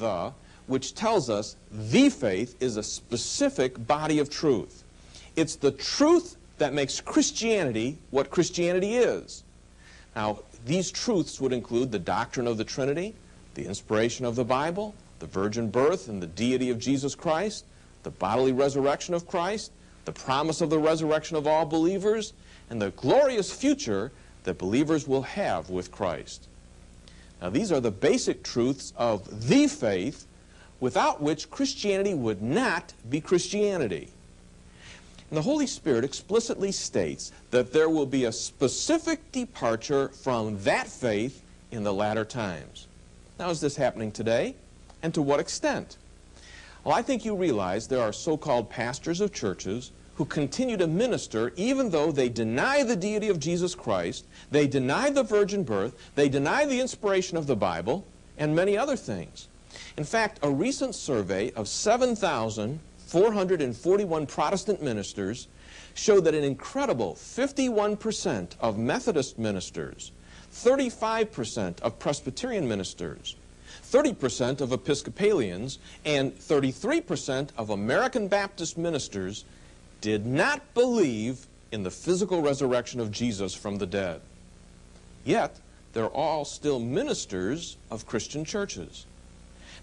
the, which tells us the faith is a specific body of truth. It's the truth that makes Christianity what Christianity is. Now, these truths would include the doctrine of the Trinity, the inspiration of the Bible, the virgin birth and the deity of Jesus Christ, the bodily resurrection of Christ, the promise of the resurrection of all believers, and the glorious future that believers will have with Christ. Now, these are the basic truths of the faith, without which Christianity would not be Christianity. And the Holy Spirit explicitly states that there will be a specific departure from that faith in the latter times. Now, is this happening today? And to what extent? Well, I think you realize there are so-called pastors of churches who continue to minister even though they deny the deity of Jesus Christ, they deny the virgin birth, they deny the inspiration of the Bible, and many other things. In fact, a recent survey of 7,441 Protestant ministers showed that an incredible 51% of Methodist ministers, 35% of Presbyterian ministers, 30% of Episcopalians, and 33% of American Baptist ministers did not believe in the physical resurrection of Jesus from the dead. Yet, they're all still ministers of Christian churches.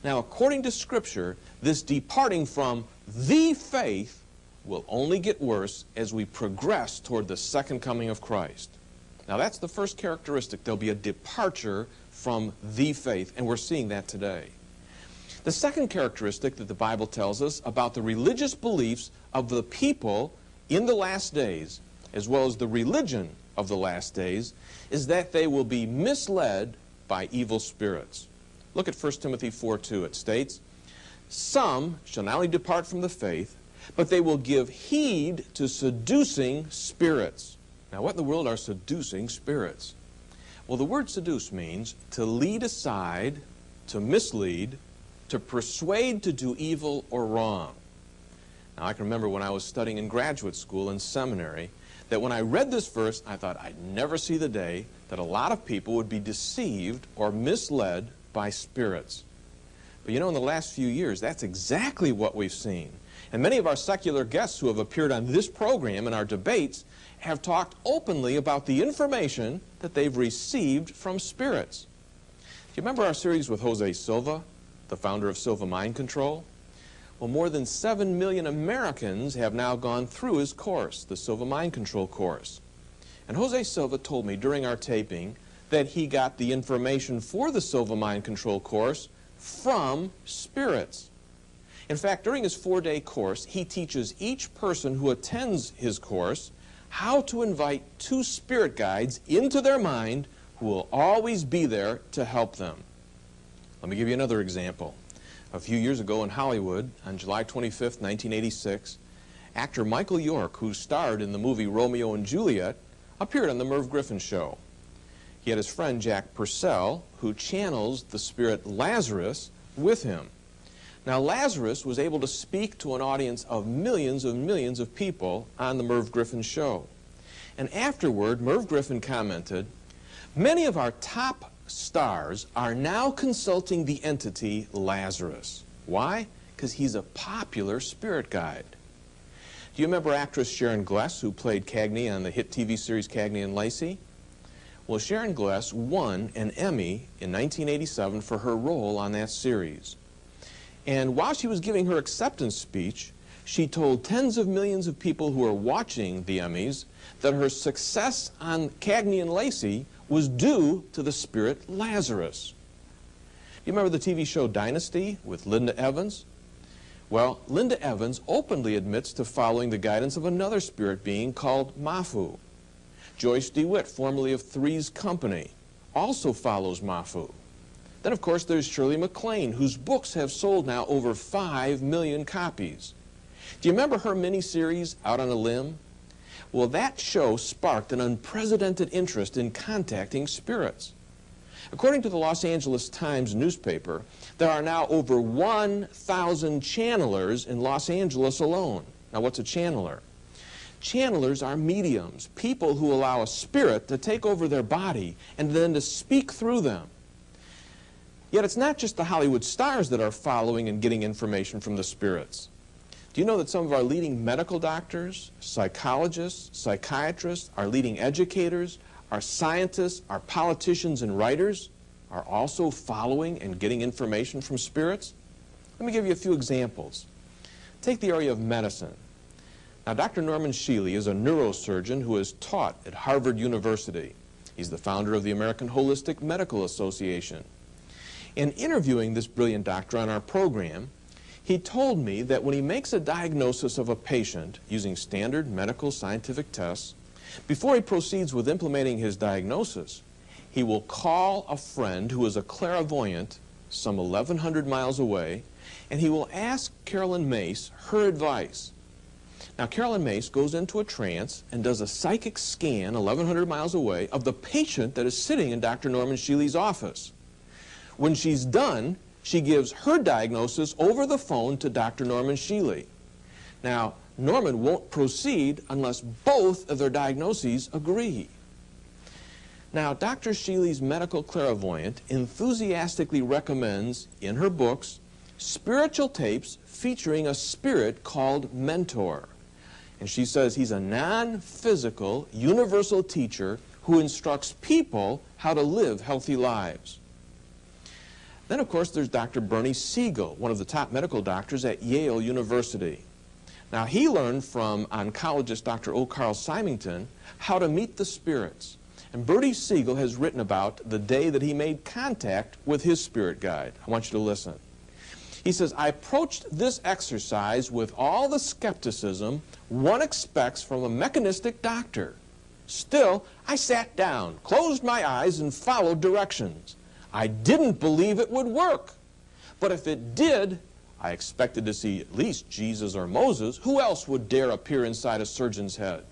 Now, according to Scripture, this departing from the faith will only get worse as we progress toward the second coming of Christ. Now, that's the first characteristic. There'll be a departure from the faith, and we're seeing that today. The second characteristic that the Bible tells us about the religious beliefs of the people in the last days, as well as the religion of the last days, is that they will be misled by evil spirits. Look at 1 Timothy 4:2. It states, "Some shall not only depart from the faith, but they will give heed to seducing spirits." Now, what in the world are seducing spirits? Well, the word seduce means to lead aside, to mislead, to persuade to do evil or wrong. Now, I can remember when I was studying in graduate school and seminary that when I read this verse, I thought I'd never see the day that a lot of people would be deceived or misled by spirits. But you know, in the last few years, that's exactly what we've seen. And many of our secular guests who have appeared on this program in our debates have talked openly about the information that they've received from spirits. Do you remember our series with Jose Silva, the founder of Silva Mind Control? Well, more than 7 million Americans have now gone through his course, the Silva Mind Control course. And Jose Silva told me during our taping that he got the information for the Silva Mind Control course from spirits. In fact, during his 4-day course, he teaches each person who attends his course how to invite 2 spirit guides into their mind who will always be there to help them. Let me give you another example. A few years ago in Hollywood, on July 25th, 1986, actor Michael York, who starred in the movie Romeo and Juliet, appeared on the Merv Griffin Show. He had his friend Jack Purcell, who channels the spirit Lazarus, with him. Now, Lazarus was able to speak to an audience of millions of people on the Merv Griffin Show. And afterward, Merv Griffin commented, "Many of our top stars are now consulting the entity Lazarus." Why? Because he's a popular spirit guide. Do you remember actress Sharon Gless, who played Cagney on the hit TV series Cagney and Lacey? Well, Sharon Gless won an Emmy in 1987 for her role on that series. And while she was giving her acceptance speech, she told tens of millions of people who were watching the Emmys that her success on Cagney and Lacey was due to the spirit Lazarus. You remember the TV show Dynasty with Linda Evans? Well, Linda Evans openly admits to following the guidance of another spirit being called Mafu. Joyce DeWitt, formerly of Three's Company, also follows Mafu. Then, of course, there's Shirley MacLaine, whose books have sold now over 5 million copies. Do you remember her miniseries, Out on a Limb? Well, that show sparked an unprecedented interest in contacting spirits. According to the Los Angeles Times newspaper, there are now over 1,000 channelers in Los Angeles alone. Now, what's a channeler? Channelers are mediums, people who allow a spirit to take over their body and then to speak through them. Yet it's not just the Hollywood stars that are following and getting information from the spirits. Do you know that some of our leading medical doctors, psychologists, psychiatrists, our leading educators, our scientists, our politicians and writers are also following and getting information from spirits? Let me give you a few examples. Take the area of medicine. Now, Dr. Norman Shealy is a neurosurgeon who has taught at Harvard University. He's the founder of the American Holistic Medical Association. In interviewing this brilliant doctor on our program, he told me that when he makes a diagnosis of a patient using standard medical scientific tests, before he proceeds with implementing his diagnosis, he will call a friend who is a clairvoyant some 1,100 miles away, and he will ask Carolyn Mace her advice. Now, Carolyn Mace goes into a trance and does a psychic scan 1,100 miles away of the patient that is sitting in Dr. Norman Shealy's office. When she's done, she gives her diagnosis over the phone to Dr. Norman Shealy. Now, Norman won't proceed unless both of their diagnoses agree. Now, Dr. Shealy's medical clairvoyant enthusiastically recommends, in her books, spiritual tapes featuring a spirit called Mentor. And she says he's a non-physical, universal teacher who instructs people how to live healthy lives. Then, of course, there's Dr. Bernie Siegel, one of the top medical doctors at Yale University. Now, he learned from oncologist Dr. O. Carl Symington how to meet the spirits. And Bernie Siegel has written about the day that he made contact with his spirit guide. I want you to listen. He says, I approached this exercise with all the skepticism one expects from a mechanistic doctor. Still, I sat down, closed my eyes, and followed directions. I didn't believe it would work. But if it did, I expected to see at least Jesus or Moses. Who else would dare appear inside a surgeon's head?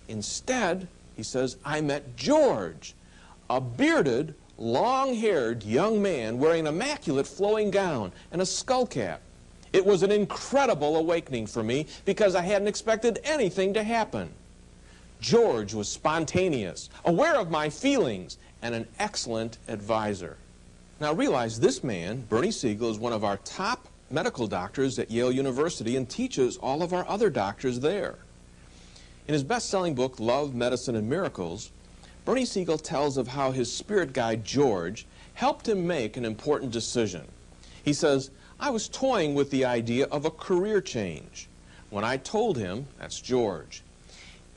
Instead, he says, I met George, a bearded, long-haired young man wearing an immaculate flowing gown and a skull cap. It was an incredible awakening for me because I hadn't expected anything to happen. George was spontaneous, aware of my feelings, and an excellent advisor. Now realize this man, Bernie Siegel, is one of our top medical doctors at Yale University and teaches all of our other doctors there. In his best-selling book, Love, Medicine, and Miracles, Bernie Siegel tells of how his spirit guide, George, helped him make an important decision. He says, I was toying with the idea of a career change. When I told him, that's George,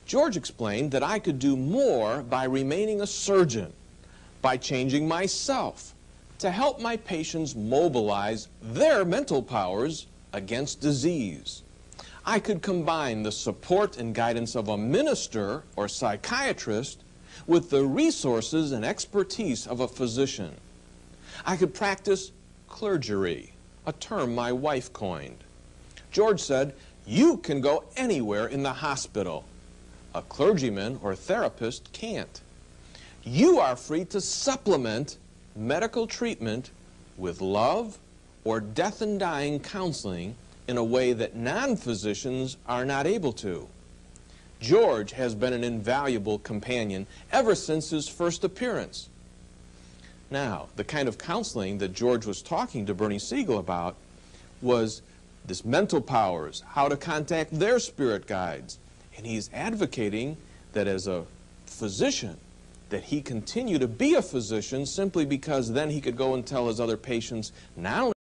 George explained that I could do more by remaining a surgeon, by changing myself, to help my patients mobilize their mental powers against disease. I could combine the support and guidance of a minister or psychiatrist with the resources and expertise of a physician. I could practice clergery, a term my wife coined. George said, you can go anywhere in the hospital. A clergyman or therapist can't. You are free to supplement medical treatment with love or death and dying counseling in a way that non-physicians are not able to. George has been an invaluable companion ever since his first appearance. Now, the kind of counseling that George was talking to Bernie Siegel about was this mental powers, how to contact their spirit guides. And he's advocating that as a physician, that he continue to be a physician simply because then he could go and tell his other patients not only